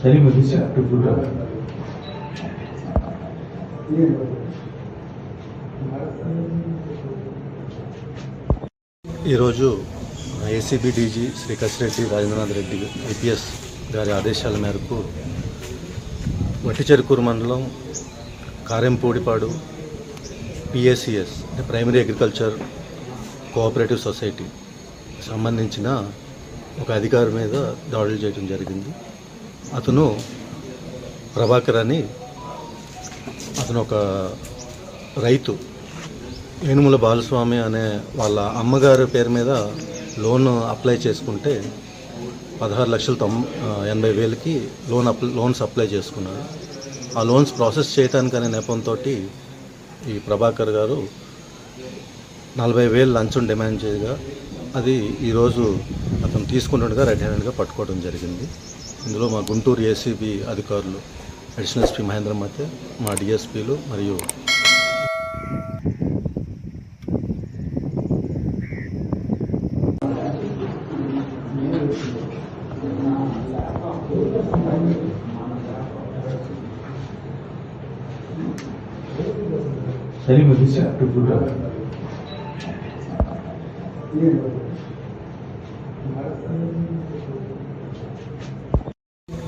ఈరోజు ACB DG Shri Kasireddy Rajendranath Reddy IPS గారి ఆదేశాల మేరకు వట్టిచెరుకూరు మండలం Karempudipadu PACS primary agriculture cooperative society సంబంధించిన ఒక అధికారి మీద దాడులు చేయడం జరిగింది. అతను ప్రభాకర్ అని, అతను ఒక రైతు. ఏనుముల బాలస్వామి అనే వాళ్ళ అమ్మగారి పేరు మీద లోన్ అప్లై చేసుకుంటే 16,80,000కి లోన్స్ అప్లై చేసుకున్నారు. ఆ లోన్స్ ప్రాసెస్ చేయడానికి అనే నెపంతో ఈ ప్రభాకర్ గారు 40,000 లంచం డిమాండ్ చేయగా అది ఈరోజు అతను తీసుకుంటుండగా రెడ్ హ్యాండెడ్గా పట్టుకోవడం జరిగింది. ఇందులో మా గుంటూరు ఏసీబీ అధికారులు అడిషనల్ ఎస్పీ మహేంద్ర మతే, మా డిఎస్పీలు మరియు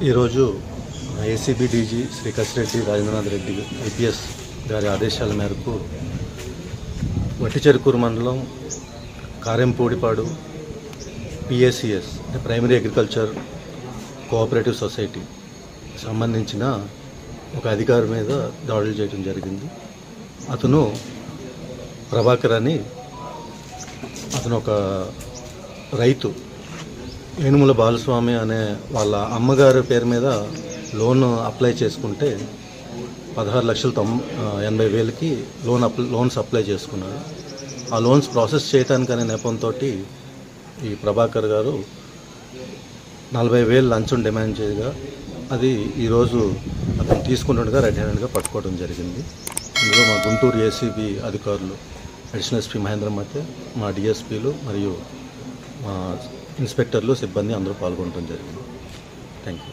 ఈరోజు ACB DG Shri Kasireddy Rajendranath Reddy IPS గారి ఆదేశాల మేరకు వట్టిచెరుకూరు మండలం Karempudipadu PACS primary agriculture cooperative society సంబంధించిన ఒక అధికారి మీద దాడులు చేయడం జరిగింది. అతను ప్రభాకర్ అని, అతను ఒక రైతు. ఏనుముల బాలస్వామి అనే వాళ్ళ అమ్మగారి పేరు మీద లోన్ అప్లై చేసుకుంటే 16,80,000కి లోన్స్ అప్లై చేసుకున్నారు. ఆ లోన్స్ ప్రాసెస్ చేయడానికి అనే నెపంతో ఈ ప్రభాకర్ గారు 40,000 లంచం డిమాండ్ చేయగా అది ఈరోజు అతను తీసుకుంటుండగా రెడ్ హ్యాండెడ్గా పట్టుకోవడం జరిగింది. ఇందులో మా గుంటూరు ఏసీబీ అధికారులు అడిషనల్ ఎస్పీ మహేంద్ర మతే, మా డిఎస్పీలు మరియు మా ఇన్స్పెక్టర్లు, సిబ్బంది అందరూ పాల్గొనడం జరిగింది. Thank you.